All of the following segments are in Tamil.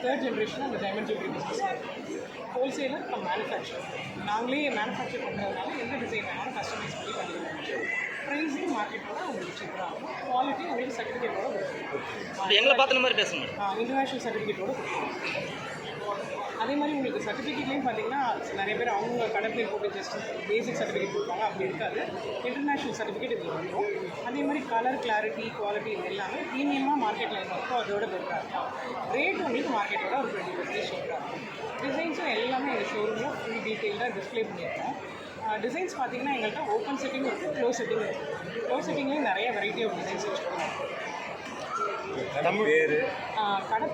தேர்ட் ஜென்ரேஷன் அந்த டைமண்ட் ஜுவல்லரி பிஸ்னஸ் ஹோல்சேலர் இப்போ மேனுஃபேக்சர் நாங்களே மேனுஃபேக்சர் பண்ணுறதுனால எந்த டிசைன் வேணாலும் கஸ்டமைஸ் பண்ணி பண்ணிக்கலாம். ப்ரைஸிங் மார்க்கெட்டோட உங்களுக்கு சீப்பராக இருக்கும். குவாலிட்டி உங்களுக்கு சர்டிஃபிகேட்டோட கொடுக்கும். எங்களை பார்த்த மாதிரி பேசுங்க. இன்டர்நேஷ்னல் சர்டிஃபிகேட்டோட கொடுக்கும். அதே மாதிரி உங்களுக்கு சர்டிஃபிகேட்லேயும் பார்த்தீங்கன்னா நிறைய பேர் அவங்க கடை பேர் போட்டு ஜஸ்ட் பேசிக் சர்டிஃபிகேட் கொடுப்பாங்க. அப்படி இருக்காது. இன்டர்நேஷ்னல் சர்டிஃபிகேட் இதில் வந்துடும். அதே மாதிரி கலர், கிளாரிட்டி, குவாலிட்டி இது எல்லாமே ப்ரீமியமாக மார்க்கெட்டில் இருக்கும். அதோட பெட்டராக இருக்கும். ரேட் உங்களுக்கு மார்க்கெட்டோட ஒரு 20% ஷேப்பாக இருக்கும். டிசைன்ஸும் எல்லாமே எங்கள் ஷோரூமில் ஃபுல் டீட்டெயிலாக டிஸ்பிளே பண்ணியிருக்கோம். டிசைன்ஸ் பார்த்தீங்கன்னா எங்கள்கிட்ட ஓப்பன் செட்டிங் இருக்குது, க்ளோஸ் செட்டிங் இருக்குது. க்ளோஸ் செட்டிங்லேயும் நிறைய வெரைட்டி ஆஃப் டிசைன்ஸ் வச்சுருக்கோம். கடை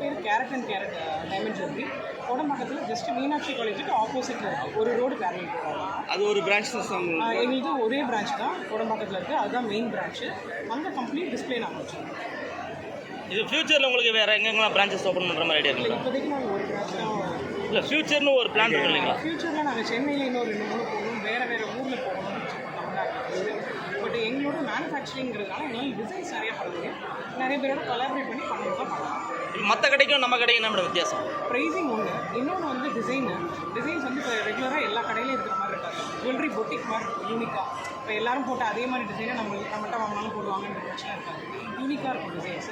பேர் carat and carat diamond jewellery. கோடம்பாக்கத்தில் ஜஸ்ட் மீனாட்சி காலேஜுக்கு ஆப்போசிட்டில் இருக்குது. ஒரு ரோடு பேரல் போகிறாங்க. அது ஒரு பிரான்ச் தான். எங்களுக்கு ஒரே பிரான்ச் தான் கோடம்பாக்கத்தில் இருக்குது. அதுதான் மெயின் பிரான்ச்சு. அங்கே கம்ப்ளீட் டிஸ்பிளே நாங்கள் வச்சுருக்கோம். இது ஃபியூச்சரில் உங்களுக்கு வேறு எங்கெங்கெல்லாம் பிரான்ச்சஸ் ஓப்பன் பண்ணுற மாதிரி ஐடியா இருக்குங்களா? இப்போதைக்கு நாங்கள் ஒரு பிரான்ச் தான். இல்லை ஃபியூச்சர்னு ஒரு பிளான் இருக்கு இல்லைங்களா? ஃபியூச்சரில் நாங்கள் சென்னையில் இன்னொரு 2 ஊர் போகணும், வேறு ஊரில் போகணும்னு வச்சுருக்கோம் தமிழ்நாட்டில். பட் எங்களோட மேனுஃபேக்சரிங்கிறதுனால எங்களால் டிசைன்ஸ் நிறையா பண்ண முடியும். நிறைய பேரோட கொலாபரேட் பண்ணி பண்ணணும் தான் பண்ணலாம். மற்ற கடைக்கும் நம்ம கடைக்கும் என்ன வித்தியாசம்? ப்ரைஸிங் ஒன்று, இன்னொன்று வந்து டிசைன்ஸ் வந்து இப்போ ரெகுலராக எல்லா கடையிலையும் இருக்கிற மாதிரி இருக்காது. ஜுவல்லரி பொட்டிக் மாதிரி இருக்கும் யூனிக்காக. இப்போ எல்லோரும் போட்டு அதே மாதிரி டிசைனை நம்மகிட்ட வாங்கினாலும் போடுவாங்கன்ற பிரச்சனை இருக்காது. யூனிக்காக இருக்கும் டிசைன்ஸ்.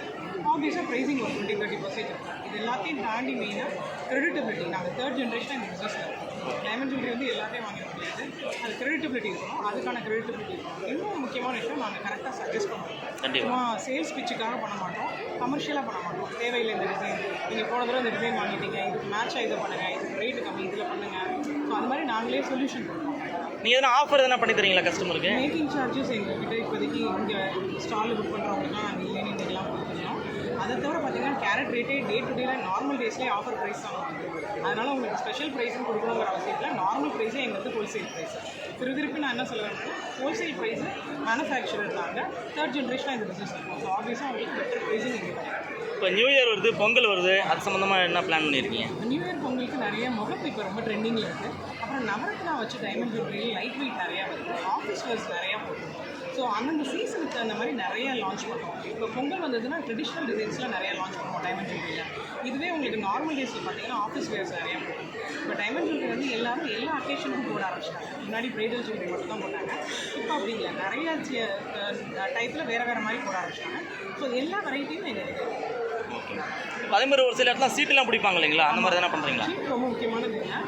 ஆப்வியஸாக ப்ரைஸிங் ஒரு 20-30% இருக்கும். இது எல்லாத்தையும் தாண்டி மெயினாக கிரெடிட்டபிலிட்டி. நாங்கள் தேர்ட் ஜென்ரேஷனாக இந்த பிஸ்னஸில் இருக்கோம். டைமண்ட் ஜுவல்லரி வந்து எல்லாத்தையும் வாங்கிட முடியாது. அது கிரெடிட்டபிலிட்டி இருக்கணும். அதுக்கான கிரெடிட்டபிலிட்டி இருக்கும். இன்னும் முக்கியமான விஷயம் நாங்கள் கரெக்டாக சஜஸ்ட் பண்ணுவோம். சும்மா சேல்ஸ் பிச்சுக்காக பண்ண மாட்டோம், கமர்ஷியலாக பண்ண மாட்டோம். தேவையில்லை இந்த டிசைன், நீங்கள் போன தடவை இந்த டிசைன் வாங்கிட்டீங்க, இதுக்கு மேட்சாக இதை பண்ணுங்கள், இதுக்கு ரேட்டு கம்மி, இதில் பண்ணுங்கள். ஸோ அது மாதிரி நாங்களே சொல்யூஷன் கொடுப்போம். நீங்கள் எதனா ஆஃபர் எதனா பண்ணி தரீங்களா கஸ்டமருக்கு? மேக்கிங் சார்ஜஸ் எங்கள்கிட்ட இப்போதைக்கு இங்கே ஸ்டாலில் புக் பண்ணுறவங்களுக்குலாம் நாங்கள் இல்லைன்னு இதெல்லாம் கொடுத்துருந்தோம். அதை தவிர பார்த்தீங்கன்னா கேரட் ரேட்டே டே டு டேல நார்மல் டேஸ்லேயே ஆஃபர் ப்ரைஸ் தான் வாங்குது. அதனால் உங்களுக்கு ஸ்பெஷல் ப்ரைஸும் கொடுக்கணுங்கிற அவசியத்தில் நார்மல் ப்ரைஸே எங்களுக்கு ஹோல்சேல் ப்ரைஸ். திருப்பி நான் என்ன சொல்லுவேன், ஹோல்சேல் ப்ரைஸு மேனுஃபேக்சரர் இருந்தாங்க. தேர்ட் ஜென்ரேஷனாக இந்த பிஸ்னஸ் இருக்கும். ஸோ ஆப்வியஸாக உங்களுக்கு பெட்டர் ப்ரைஸிங் எங்களுக்கு. இப்போ நியூ இயர் வருது, பொங்கல் வருது, அது சம்மந்தமாக என்ன பிளான் பண்ணியிருக்கீங்க? நியூ இயர் பொங்கலுக்கு நிறைய முகப்பு இப்போ ரொம்ப ட்ரெண்டிங்கில் இருக்குது. அப்புறம் நவரத்னா வச்சு டைமண்ட் ஜுவல்லரியில் லைட் வெயிட் நிறையா வருது. ஆஃபீஸ் வேர்ஸ் நிறையா போட்டுருக்கோம். ஸோ அந்தந்த சீசனுக்கு அந்த மாதிரி நிறைய லான்ச் பண்ணுவோம். இப்போ பொங்கல் வந்ததுன்னா ட்ரெடிஷ்னல் டிசைன்ஸில் நிறைய லான்ச் பண்ணுவோம் டைமண்ட் ஜுவல்லரியில். இதுவே உங்களுக்கு நார்மல் டேஸில் பார்த்தீங்கன்னா ஆஃபீஸ் வேர்ஸ் நிறையா போகும். இப்போ டைமண்ட் ஜுவல்லரி வந்து எல்லாரும் எல்லா அக்கேஷனுக்கும் போட ஆரம்பிச்சிட்டாங்க. முன்னாடி ப்ரைடல் ஜுவல்லரி மட்டும் தான் போட்டாங்க. இப்போ அப்படி இல்லை, நிறைய டைப்பில் வேறு மாதிரி போட ஆரம்பிச்சிட்டாங்க. ஸோ எல்லா வெரைட்டியும் எங்களுக்கு அதே மாதிரி ஒரு சில இடத்துல சீட்டெல்லாம் பிடிப்பாங்க இல்லைங்களா? அந்த மாதிரி தானே பண்ணுறீங்களா? சீட் ரொம்ப முக்கியமானது இல்லை.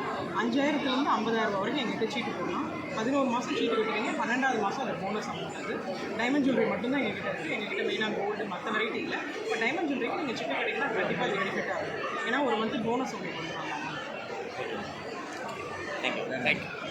5000லேருந்து 50,000 வரைக்கும் எங்கள்கிட்ட சீட்டு போடலாம். 11 மாதம் சீட்டு கட்டுறீங்க, 12வது மாதம் அது போனஸ் அமௌண்ட். அது டைமண்ட் ஜுவல்லரி மட்டும்தான் எங்கள்கிட்ட இருக்குது. எங்கள்கிட்ட மெயினாக கோல்டு மற்ற வெரைட்டி இல்லை. இப்போ டைமண்ட் ஜுவல்லரிக்கு நீங்கள் சீட்டு கட்டிங்கன்னா கண்டிப்பாக அது பெனிஃபிட் ஆகும். ஏன்னா ஒரு மந்த் போனஸ் உங்களுக்கு கொடுக்குறாங்க. தேங்க்யூ.